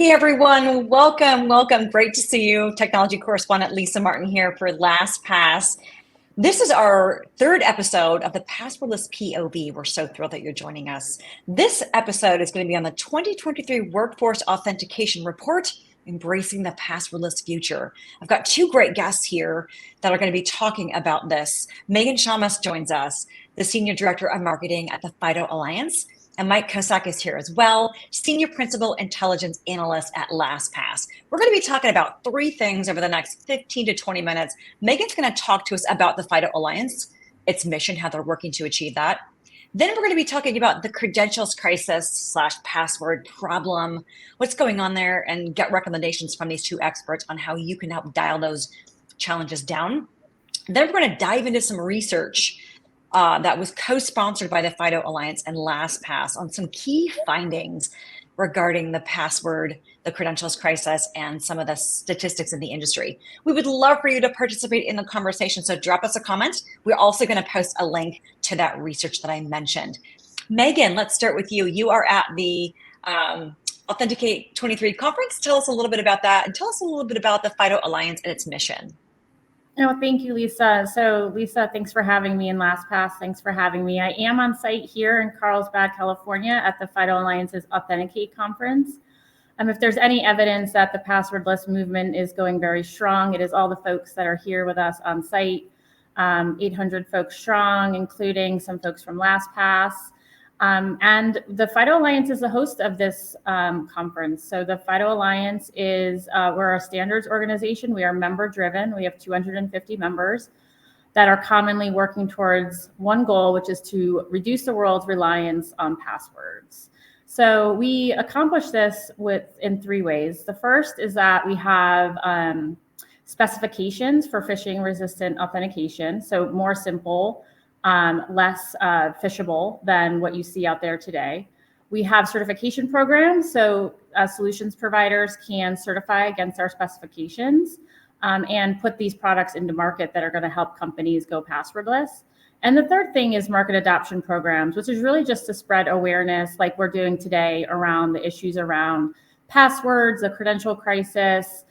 Hey everyone, welcome. Great to see you. Technology correspondent Lisa Martin here for LastPass. This is our third episode of the Passwordless POV. We're so thrilled that you're joining us. This episode is going to be on the 2023 Workforce Authentication Report, Embracing the Passwordless Future. I've got two great guests here that are going to be talking about this. Megan Shamas joins us, the Senior Director of Marketing at the FIDO Alliance. And Mike Kosak is here as well, Senior Principal Intelligence Analyst at LastPass. We're going to be talking about three things over the next 15 to 20 minutes. Megan's going to talk to us about the FIDO Alliance, its mission, how they're working to achieve that. Then we're going to be talking about the credentials crisis / password problem, what's going on there, and get recommendations from these two experts on how you can help dial those challenges down. Then we're going to dive into some research that was co-sponsored by the FIDO Alliance and LastPass on some key findings regarding the password, the credentials crisis, and some of the statistics in the industry. We would love for you to participate in the conversation, so drop us a comment. We're also going to post a link to that research that I mentioned. Megan, let's start with you. You are at the Authenticate 23 conference. Tell us a little bit about that, and tell us a little bit about the FIDO Alliance and its mission. No, thank you, Lisa. So Lisa, thanks for having me, in LastPass, thanks for having me. I am on site here in Carlsbad, California at the FIDO Alliance's Authenticate conference. If there's any evidence that the passwordless movement is going very strong, it is all the folks that are here with us on site, 800 folks strong, including some folks from LastPass. And the FIDO Alliance is the host of this conference. So the FIDO Alliance is, we're a standards organization. We are member driven. We have 250 members that are commonly working towards one goal, which is to reduce the world's reliance on passwords. So we accomplish this in three ways. The first is that we have specifications for phishing resistant authentication. So more simple, less phishable than what you see out there today. We have certification programs, so solutions providers can certify against our specifications and put these products into market that are going to help companies go passwordless. And the third thing is market adoption programs, which is really just to spread awareness like we're doing today around the issues around passwords, the credential crisis,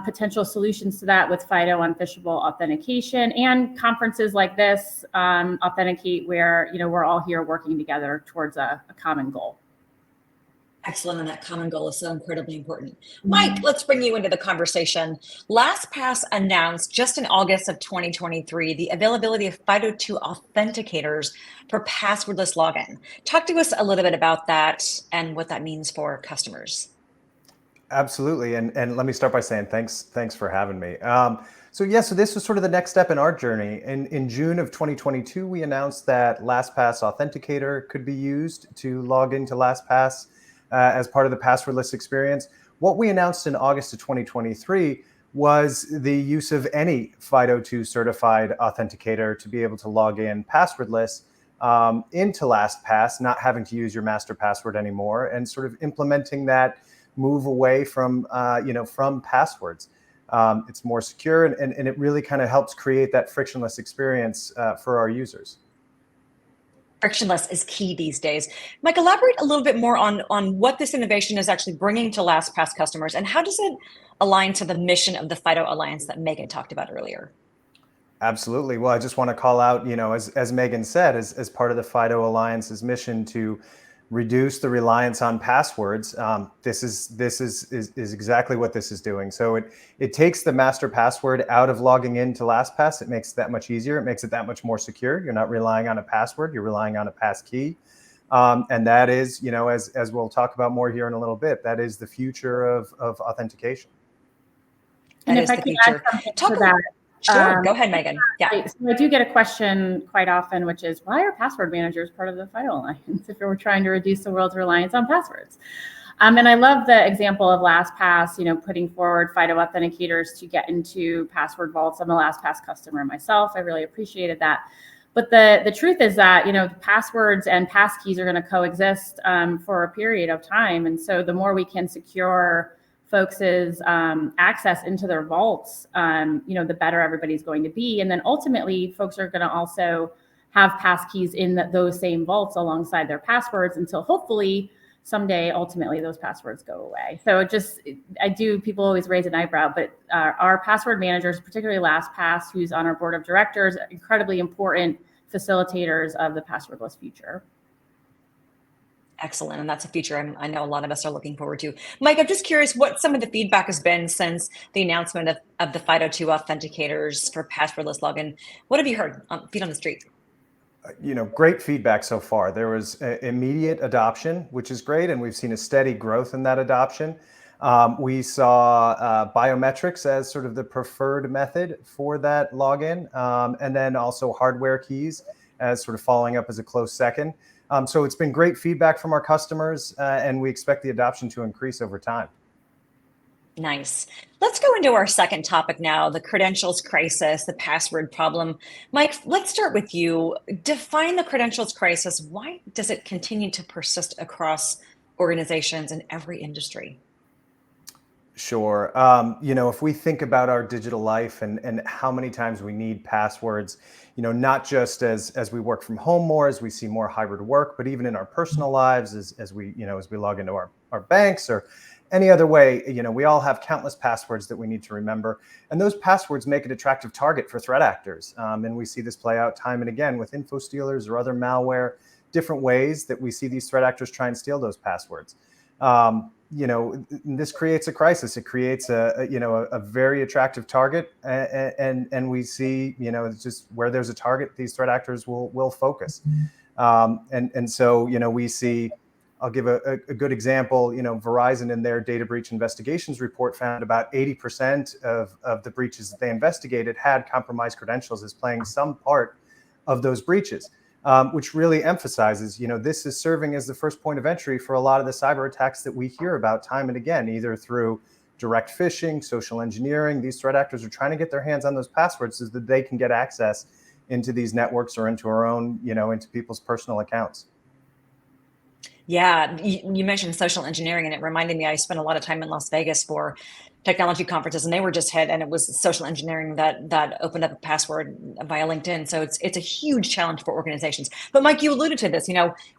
potential solutions to that with FIDO on phishable authentication, and conferences like this, Authenticate, where we're all here working together towards a common goal. Excellent, and that common goal is so incredibly important. Mike, let's bring you into the conversation. LastPass announced just in August of 2023 the availability of FIDO2 authenticators for passwordless login. Talk to us a little bit about that and what that means for customers. Absolutely, and let me start by saying thanks for having me. So this was sort of the next step in our journey. In June of 2022, we announced that LastPass Authenticator could be used to log into LastPass as part of the passwordless experience. What we announced in August of 2023 was the use of any FIDO2 certified authenticator to be able to log in passwordless into LastPass, not having to use your master password anymore, and sort of implementing that move away from from passwords. It's more secure, and it really kind of helps create that frictionless experience for our users. Frictionless is key these days. Mike, elaborate a little bit more on what this innovation is actually bringing to LastPass customers, and how does it align to the mission of the FIDO Alliance that Megan talked about earlier? Absolutely. Well, I just want to call out, as Megan said, as part of the FIDO Alliance's mission to reduce the reliance on passwords. This is exactly what this is doing. So it takes the master password out of logging into LastPass. It makes it that much easier. It makes it that much more secure. You're not relying on a password. You're relying on a pass key. And that is, as we'll talk about more here in a little bit, that is the future of authentication. And if I can add something to that. Sure, go ahead, Megan. Yeah. So I do get a question quite often, which is, why are password managers part of the FIDO Alliance if we're trying to reduce the world's reliance on passwords? And I love the example of LastPass, putting forward FIDO authenticators to get into password vaults. I'm a LastPass customer myself. I really appreciated that. But the truth is that, passwords and passkeys are going to coexist for a period of time. And so the more we can secure folks' access into their vaults, the better everybody's going to be. And then ultimately, folks are going to also have passkeys in those same vaults alongside their passwords until hopefully someday, ultimately, those passwords go away. So people always raise an eyebrow, but our password managers, particularly LastPass, who's on our board of directors, are incredibly important facilitators of the passwordless future. Excellent. And that's a feature I know a lot of us are looking forward to. Mike, I'm just curious what some of the feedback has been since the announcement of the FIDO2 authenticators for passwordless login. What have you heard on feet on the street? Great feedback so far. There was immediate adoption, which is great. And we've seen a steady growth in that adoption. We saw biometrics as sort of the preferred method for that login. And then also hardware keys as sort of following up as a close second. So it's been great feedback from our customers, and we expect the adoption to increase over time. Nice. Let's go into our second topic now, the credentials crisis, the password problem. Mike, let's start with you. Define the credentials crisis. Why does it continue to persist across organizations in every industry? Sure. If we think about our digital life and how many times we need passwords, not just as we work from home more, as we see more hybrid work, but even in our personal lives, as we log into our banks or any other way, we all have countless passwords that we need to remember. And those passwords make an attractive target for threat actors. And we see this play out time and again with info stealers or other malware, different ways that we see these threat actors try and steal those passwords. This creates a crisis. It creates a very attractive target, and we see, it's just where there's a target, these threat actors will focus. So we see. I'll give a good example. Verizon in their data breach investigations report found about 80% of the breaches that they investigated had compromised credentials as playing some part of those breaches. Which really emphasizes, this is serving as the first point of entry for a lot of the cyber attacks that we hear about time and again, either through direct phishing, social engineering. These threat actors are trying to get their hands on those passwords so that they can get access into these networks or into our own, into people's personal accounts. Yeah, you mentioned social engineering, and it reminded me, I spent a lot of time in Las Vegas for technology conferences, and they were just hit, and it was social engineering that opened up a password via LinkedIn. So it's a huge challenge for organizations. But Mike, you alluded to this,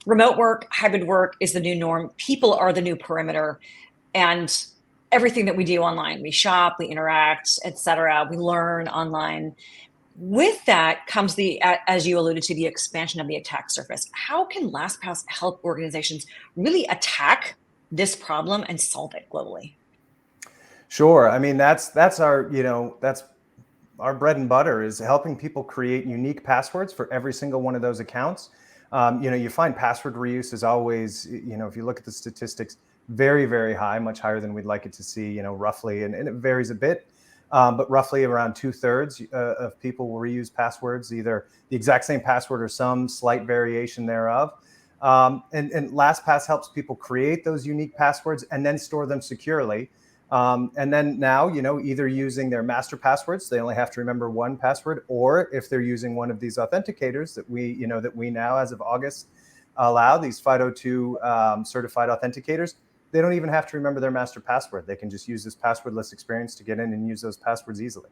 remote work, hybrid work is the new norm. People are the new perimeter, and everything that we do online, we shop, we interact, et cetera, we learn online. With that comes as you alluded to, the expansion of the attack surface. How can LastPass help organizations really attack this problem and solve it globally? Sure. I mean, that's our bread and butter, is helping people create unique passwords for every single one of those accounts. You find password reuse is always, if you look at the statistics, very, very high, much higher than we'd like it to see, roughly, and it varies a bit. But roughly around 2/3 of people will reuse passwords, either the exact same password or some slight variation thereof. And LastPass helps people create those unique passwords and then store them securely. And then now, either using their master passwords, they only have to remember one password, or if they're using one of these authenticators that we now, as of August, allow, these FIDO2 certified authenticators, they don't even have to remember their master password. They can just use this passwordless experience to get in and use those passwords easily.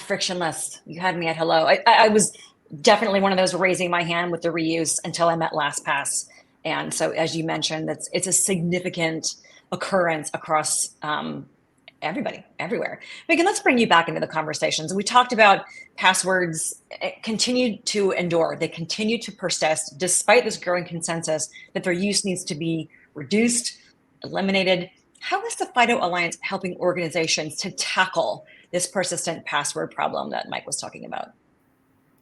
Frictionless. You had me at hello. I was definitely one of those raising my hand with the reuse until I met LastPass. And so, as you mentioned, it's a significant occurrence across everybody, everywhere. Megan, let's bring you back into the conversations. We talked about passwords continue to endure. They continue to persist despite this growing consensus that their use needs to be reduced, eliminated. How is the FIDO Alliance helping organizations to tackle this persistent password problem that Mike was talking about?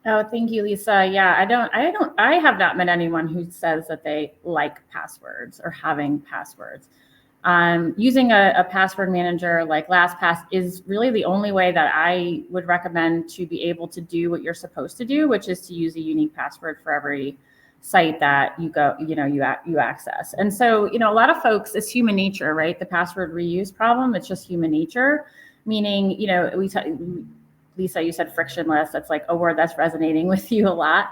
Oh, thank you, Lisa. Yeah, I have not met anyone who says that they like passwords or having passwords. Using a password manager like LastPass is really the only way that I would recommend to be able to do what you're supposed to do, which is to use a unique password for every site that you go, you access. And so, a lot of folks, it's human nature, right? The password reuse problem, it's just human nature, meaning, Lisa, you said frictionless. That's like a word that's resonating with you a lot.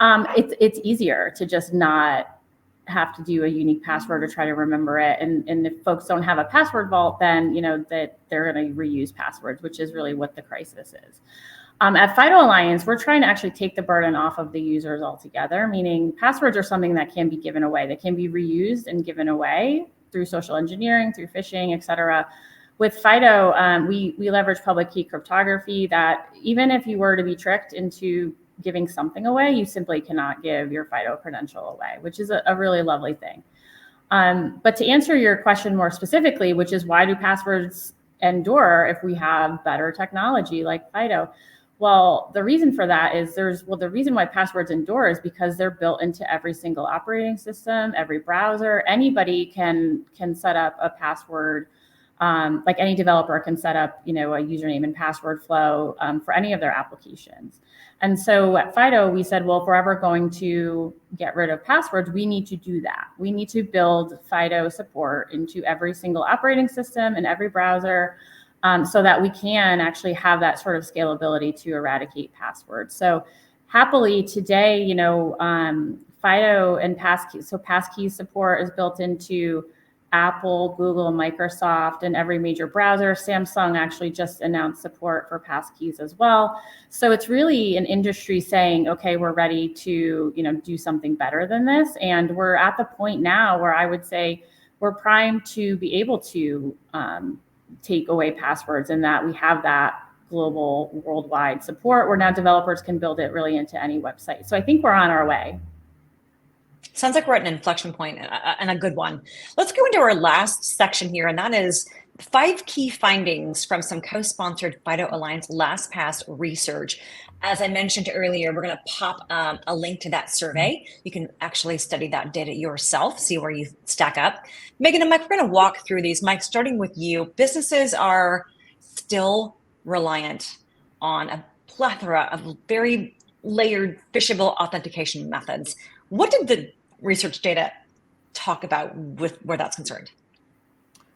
It's easier to just not have to do a unique password or try to remember it. And if folks don't have a password vault, then, that they're going to reuse passwords, which is really what the crisis is. At FIDO Alliance, we're trying to actually take the burden off of the users altogether, meaning passwords are something that can be given away, that can be reused and given away through social engineering, through phishing, et cetera. With FIDO, we leverage public key cryptography that even if you were to be tricked into giving something away, you simply cannot give your FIDO credential away, which is a really lovely thing. But to answer your question more specifically, which is why do passwords endure if we have better technology like FIDO? Well, the reason for that is the reason why passwords endure is because they're built into every single operating system, every browser. Anybody can set up a password. Like any developer can set up, a username and password flow for any of their applications. And so at FIDO, we said, well, if we're ever going to get rid of passwords, we need to do that. We need to build FIDO support into every single operating system and every browser so that we can actually have that sort of scalability to eradicate passwords. So happily today, FIDO and passkeys. So passkeys support is built into Apple, Google, Microsoft, and every major browser. Samsung actually just announced support for passkeys as well. So it's really an industry saying, okay, we're ready to, do something better than this. And we're at the point now where I would say we're primed to be able to take away passwords, and that we have that global, worldwide support where now developers can build it really into any website. So I think we're on our way. Sounds like we're at an inflection point and a good one. Let's go into our last section here, and that is 5 key findings from some co-sponsored FIDO Alliance LastPass research. As I mentioned earlier, we're going to pop a link to that survey. You can actually study that data yourself, see where you stack up. Megan and Mike, we're going to walk through these. Mike, starting with you, businesses are still reliant on a plethora of very layered, phishable authentication methods. What did the research data talk about with where that's concerned?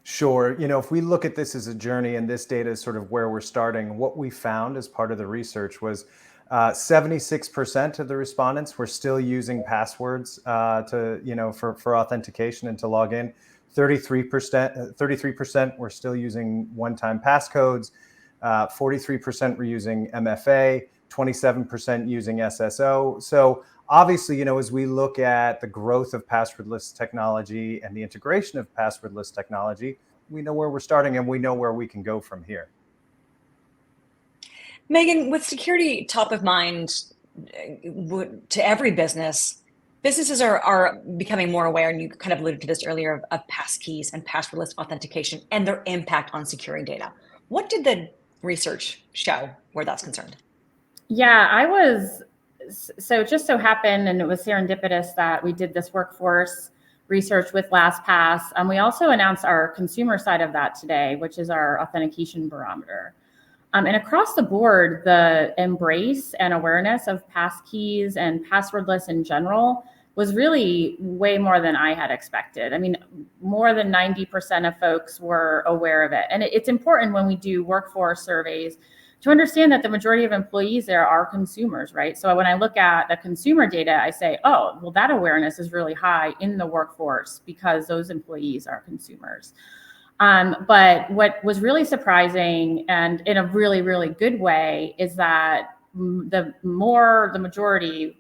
Sure. If we look at this as a journey, and this data is sort of where we're starting, what we found as part of the research was 76% of the respondents were still using passwords for authentication and to log in. 33% were still using one-time passcodes. 43% were using MFA. 27% using SSO. So obviously, as we look at the growth of passwordless technology and the integration of passwordless technology, we know where we're starting and we know where we can go from here. Megan, with security top of mind to every business, businesses are becoming more aware, and you kind of alluded to this earlier, of passkeys and passwordless authentication and their impact on securing data. What did the research show where that's concerned? Yeah, so it just so happened, and it was serendipitous that we did this workforce research with LastPass. We also announced our consumer side of that today, which is our authentication barometer. And across the board, the embrace and awareness of passkeys and passwordless in general was really way more than I had expected. I mean, more than 90% of folks were aware of it. And it's important when we do workforce surveys to understand that the majority of employees there are consumers, right? So when I look at the consumer data, I say, oh, well, that awareness is really high in the workforce because those employees are consumers. But what was really surprising, and in a really, really good way, is that the majority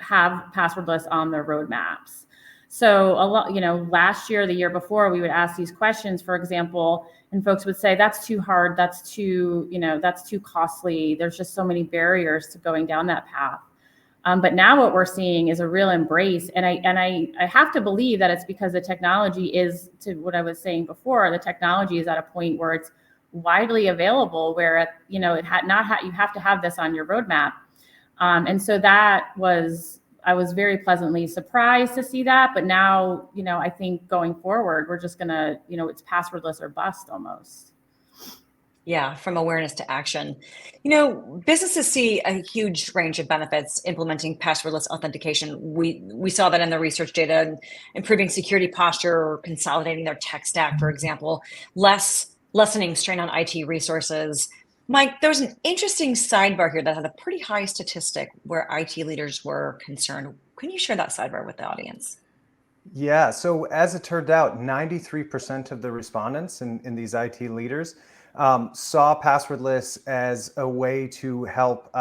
have passwordless on their roadmaps. So a lot, last year, the year before, we would ask these questions, for example, and folks would say, that's too hard, that's too costly. There's just so many barriers to going down that path. But now what we're seeing is a real embrace. And I have to believe that it's because the technology is, to what I was saying before, the technology is at a point where it's widely available, where, you have to have this on your roadmap. And so I was very pleasantly surprised to see that. But now, I think going forward, we're just going to, it's passwordless or bust almost. Yeah, from awareness to action. Businesses see a huge range of benefits implementing passwordless authentication. We saw that in the research data, improving security posture or consolidating their tech stack, for example, lessening strain on IT resources. Mike, there was an interesting sidebar here that had a pretty high statistic where IT leaders were concerned. Can you share that sidebar with the audience? Yeah, so as it turned out, 93% of the respondents in these IT leaders saw Passwordless as a way to help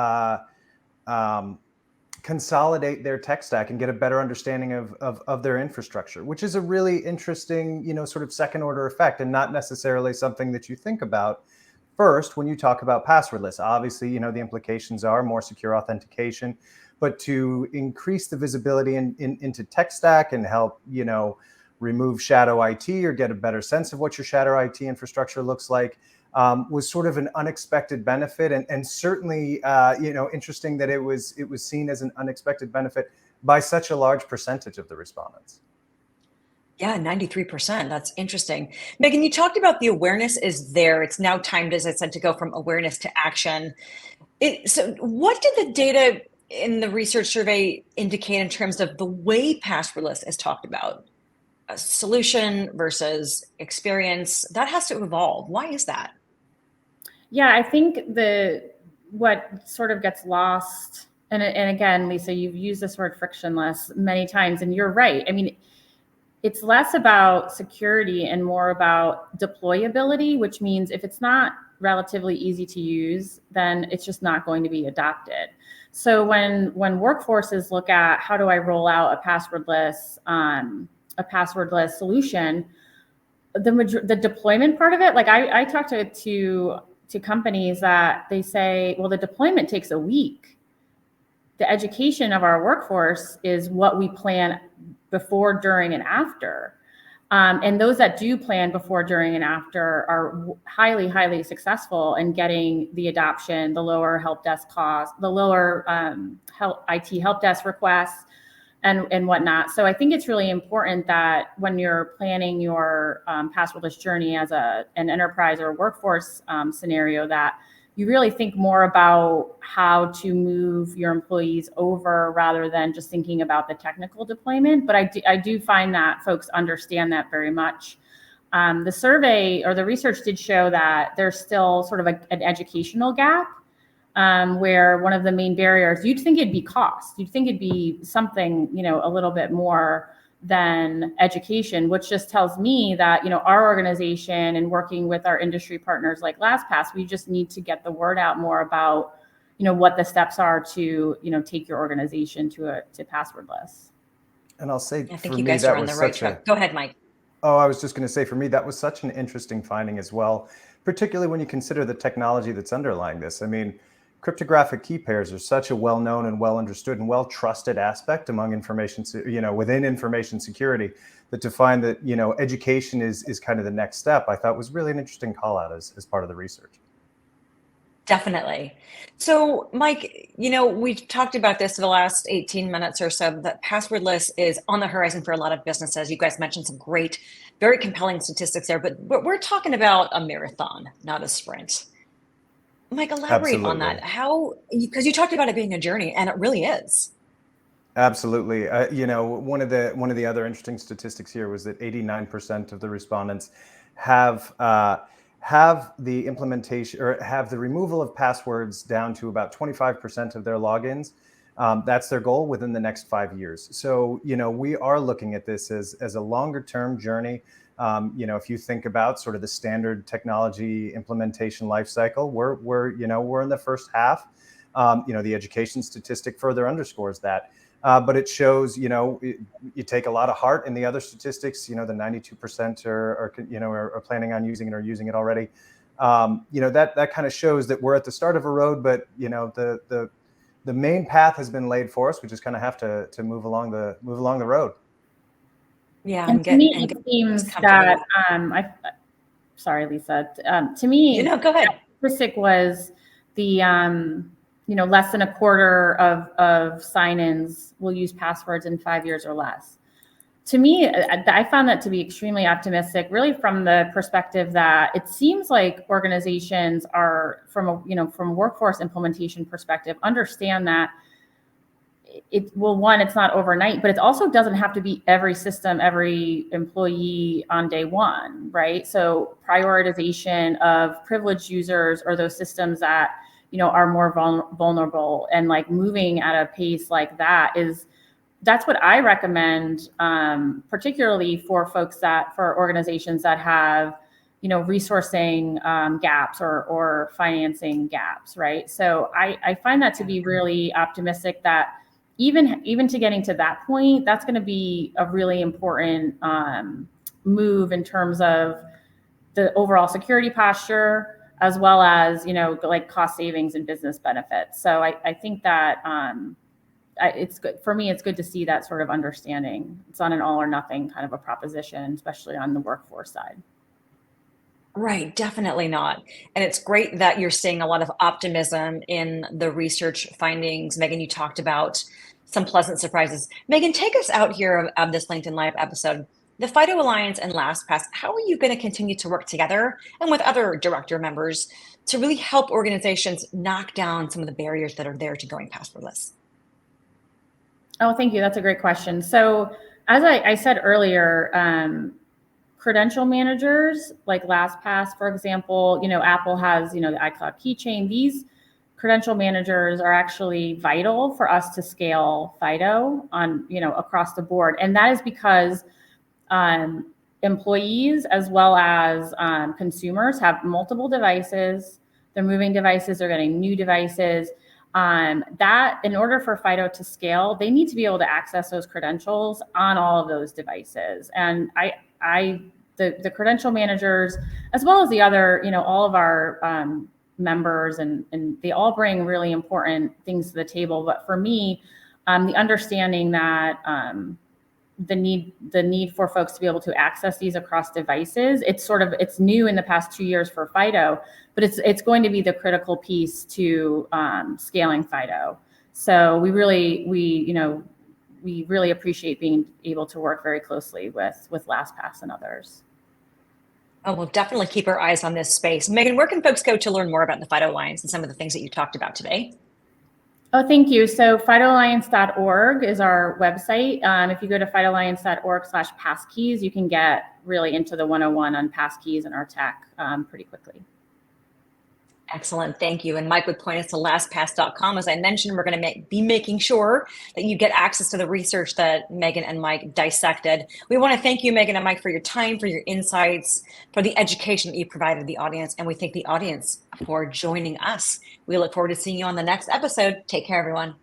consolidate their tech stack and get a better understanding of their infrastructure, which is a really interesting, sort of second order effect, and not necessarily something that you think about first when you talk about Passwordless. Obviously, the implications are more secure authentication, but to increase the visibility into tech stack and help, remove shadow IT or get a better sense of what your shadow IT infrastructure looks like, was sort of an unexpected benefit, and certainly, interesting that it was seen as an unexpected benefit by such a large percentage of the respondents. Yeah, 93%. That's interesting. Megan, you talked about the awareness is there. It's now timed, as I said, to go from awareness to action. So what did the data in the research survey indicate in terms of the way Passwordless is talked about? A solution versus experience, that has to evolve. Why is that? Yeah, I think what sort of gets lost, and again, Lisa, you've used this word frictionless many times, and you're right. I mean, it's less about security and more about deployability, which means if it's not relatively easy to use, then it's just not going to be adopted. So when workforces look at how do I roll out a passwordless solution, the deployment part of it, like I talk to companies that they say, well, the deployment takes a week. The education of our workforce is what we plan before, during, and after. And those that do plan before, during, and after are highly, highly successful in getting the adoption, the lower help desk costs, the lower IT help desk requests, and whatnot. So I think it's really important that when you're planning your passwordless journey as an enterprise or workforce scenario, that you really think more about how to move your employees over rather than just thinking about the technical deployment. But I do find that folks understand that very much. The survey or the research did show that there's still sort of an educational gap, where one of the main barriers, you'd think it'd be cost. You'd think it'd be something, a little bit more than education, which just tells me that, our organization and working with our industry partners like LastPass, we just need to get the word out more about, what the steps are to, take your organization to passwordless. And I'll say, I think you guys are on the right track. Go ahead, Mike. Oh, I was just going to say, for me, that was such an interesting finding as well, particularly when you consider the technology that's underlying this. I mean, cryptographic key pairs are such a well-known and well-understood and well-trusted aspect among within information security, that to find that, education is kind of the next step, I thought was really an interesting call out as part of the research. Definitely. So, Mike, we've talked about this for the last 18 minutes or so, that passwordless is on the horizon for a lot of businesses. You guys mentioned some great, very compelling statistics there, but we're talking about a marathon, not a sprint. Mike, elaborate on that. How, because you talked about it being a journey, and it really is. Absolutely. One of the other interesting statistics here was that 89% of the respondents have the implementation or have the removal of passwords down to about 25% of their logins. That's their goal within the next 5 years. So, we are looking at this as a longer term journey. If you think about sort of the standard technology implementation lifecycle, we're in the first half. The education statistic further underscores that. But it shows, you take a lot of heart in the other statistics. The 92% are planning on using it or using it already. That kind of shows that we're at the start of a road, but the main path has been laid for us. We just kind of have to move along the road. Yeah, and to me, it seems that sorry, Lisa. To me, go ahead. The statistic was the less than a quarter of sign-ins will use passwords in 5 years or less. To me, I found that to be extremely optimistic, really from the perspective that it seems like organizations are, from a workforce implementation perspective, understand that it's not overnight, but it also doesn't have to be every system, every employee on day one, right? So prioritization of privileged users or those systems that are more vulnerable, and like moving at a pace like that's what I recommend, particularly for organizations that have resourcing gaps or financing gaps, right? So I find that to be really optimistic that even to getting to that point, that's going to be a really important move in terms of the overall security posture, as well as, like cost savings and business benefits. So I think that it's good for me. It's good to see that sort of understanding. It's not an all or nothing kind of a proposition, especially on the workforce side. Right, definitely not. And it's great that you're seeing a lot of optimism in the research findings. Megan, you talked about some pleasant surprises. Megan, take us out here of this LinkedIn Live episode. The FIDO Alliance and LastPass, how are you going to continue to work together and with other director members to really help organizations knock down some of the barriers that are there to going passwordless? Oh, thank you. That's a great question. So as I said earlier, credential managers like LastPass, for example, Apple has, the iCloud keychain. These credential managers are actually vital for us to scale FIDO on, across the board. And that is because employees as well as consumers have multiple devices. They're moving devices, they're getting new devices. That in order for FIDO to scale, they need to be able to access those credentials on all of those devices. And the credential managers, as well as the other, all of our members, and they all bring really important things to the table. But for me, the understanding that the need for folks to be able to access these across devices, it's new in the past 2 years for FIDO, but it's going to be the critical piece to scaling FIDO. So we really appreciate being able to work very closely with LastPass and others. Oh, we'll definitely keep our eyes on this space. Megan, where can folks go to learn more about the FIDO Alliance and some of the things that you talked about today? Oh, thank you. So FIDOalliance.org is our website. If you go to FIDOalliance.org/passkeys, you can get really into the 101 on passkeys and our tech pretty quickly. Excellent. Thank you. And Mike would point us to LastPass.com. As I mentioned, we're going to be making sure that you get access to the research that Megan and Mike dissected. We want to thank you, Megan and Mike, for your time, for your insights, for the education that you provided the audience. And we thank the audience for joining us. We look forward to seeing you on the next episode. Take care, everyone.